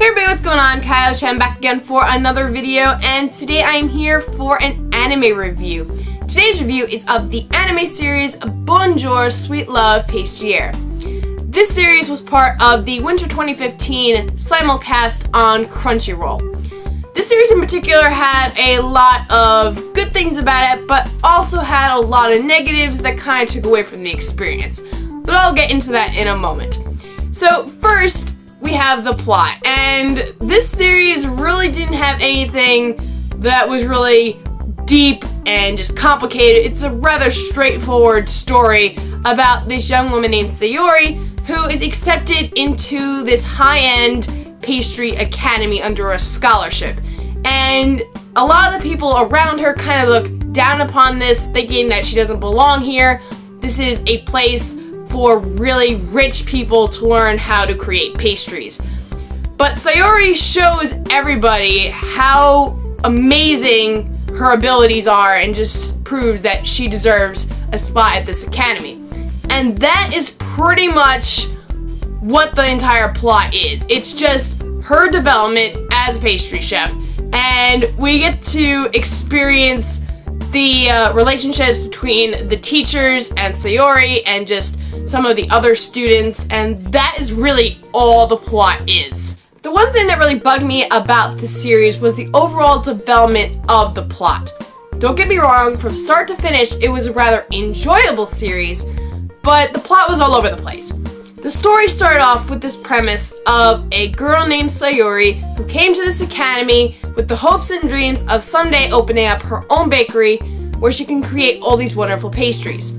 Hey everybody, what's going on? EmOUchihaHime back again for another video, and today I am here for an anime review. Today's review is of the anime series Bonjour Sweet Love Patisserie. This series was part of the Winter 2015 simulcast on Crunchyroll. This series in particular had a lot of good things about it, but also had a lot of negatives that kind of took away from the experience. But I'll get into that in a moment. So first, we have the plot, and this series really didn't have anything that was really deep and just complicated. It's a rather straightforward story about this young woman named Sayori who is accepted into this high-end pastry academy under a scholarship. And a lot of the people around her kind of look down upon this, thinking that she doesn't belong here. This is a place for really rich people to learn how to create pastries. But Sayori shows everybody how amazing her abilities are and just proves that she deserves a spot at this academy. And that is pretty much what the entire plot is. It's just her development as a pastry chef, and we get to experience the relationships between the teachers and Sayori and just some of the other students, and that is really all the plot is. The one thing that really bugged me about the series was the overall development of the plot. Don't get me wrong, from start to finish, it was a rather enjoyable series, but the plot was all over the place. The story started off with this premise of a girl named Sayori who came to this academy with the hopes and dreams of someday opening up her own bakery where she can create all these wonderful pastries.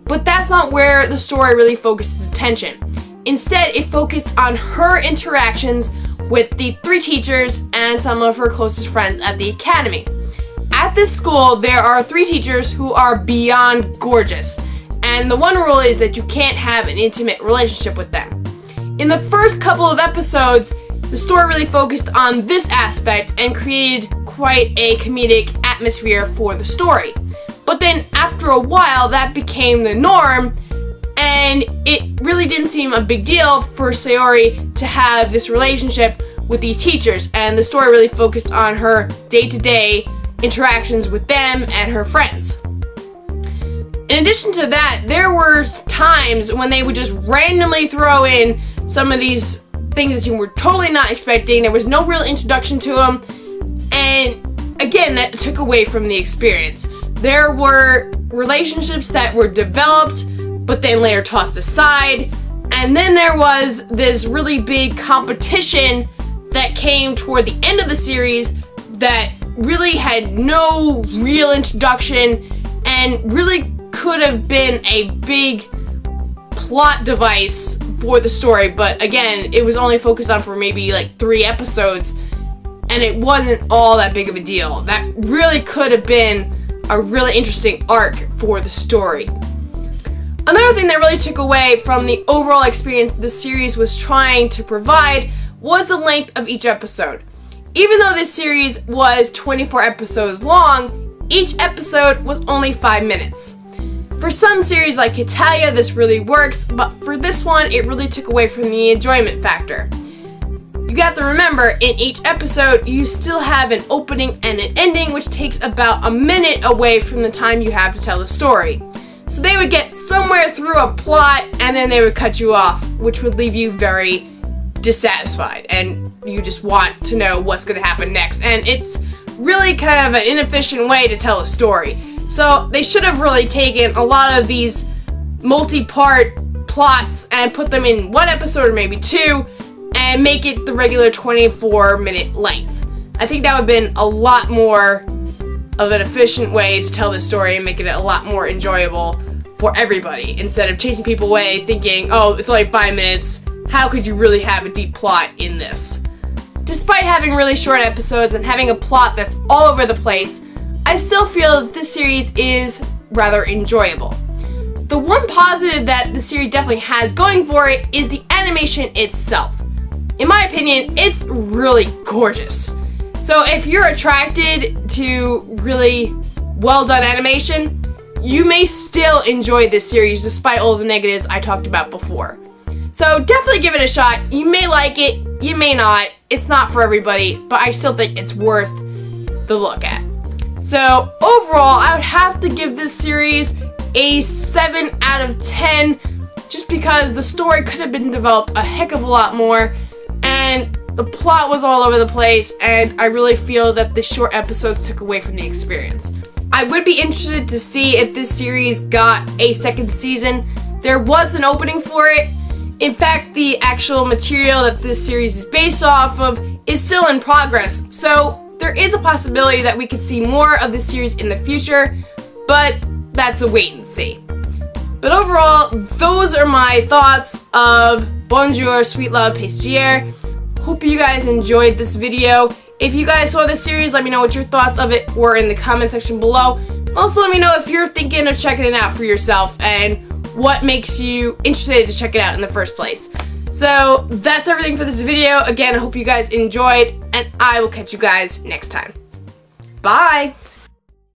But that's not where the story really focused its attention. Instead, it focused on her interactions with the three teachers and some of her closest friends at the academy. At this school, there are three teachers who are beyond gorgeous, and the one rule is that you can't have an intimate relationship with them. In the first couple of episodes, the story really focused on this aspect and created quite a comedic atmosphere for the story. But then after a while, that became the norm, and it really didn't seem a big deal for Sayori to have this relationship with these teachers, and the story really focused on her day-to-day interactions with them and her friends. In addition to that, there were times when they would just randomly throw in some of these things that you were totally not expecting. There was no real introduction to them, and again, that took away from the experience. There were relationships that were developed, but then later tossed aside, and then there was this really big competition that came toward the end of the series that really had no real introduction and really could have been a big plot device for the story, but again, it was only focused on for maybe like 3 episodes, and it wasn't all that big of a deal. That really could have been a really interesting arc for the story. Another thing that really took away from the overall experience the series was trying to provide was the length of each episode. Even though this series was 24 episodes long, each episode was only 5 minutes. For some series like Italia, this really works, but for this one, it really took away from the enjoyment factor. You got to remember, in each episode, you still have an opening and an ending, which takes about a minute away from the time you have to tell the story. So they would get somewhere through a plot, and then they would cut you off, which would leave you very dissatisfied, and you just want to know what's going to happen next. And it's really kind of an inefficient way to tell a story. So they should have really taken a lot of these multi-part plots and put them in 1 episode or maybe 2, and make it the regular 24-minute length. I think that would have been a lot more of an efficient way to tell this story and make it a lot more enjoyable for everybody, instead of chasing people away thinking, oh, it's only 5 minutes, how could you really have a deep plot in this? Despite having really short episodes and having a plot that's all over the place, I still feel that this series is rather enjoyable. The one positive that the series definitely has going for it is the animation itself. In my opinion, it's really gorgeous. So if you're attracted to really well done animation, you may still enjoy this series despite all the negatives I talked about before. So definitely give it a shot. You may like it, you may not. It's not for everybody, but I still think it's worth the look at. So overall, I would have to give this series a 7 out of 10, just because the story could have been developed a heck of a lot more, and the plot was all over the place, and I really feel that the short episodes took away from the experience. I would be interested to see if this series got a second season. There was an opening for it. In fact, the actual material that this series is based off of is still in progress, so there is a possibility that we could see more of this series in the future, but that's a wait and see. But overall, those are my thoughts of Bonjour Sweet Love Patisserie. Hope you guys enjoyed this video. If you guys saw this series, let me know what your thoughts of it were in the comment section below. Also, let me know if you're thinking of checking it out for yourself and what makes you interested to check it out in the first place. So that's everything for this video. Again, I hope you guys enjoyed, and I will catch you guys next time. Bye!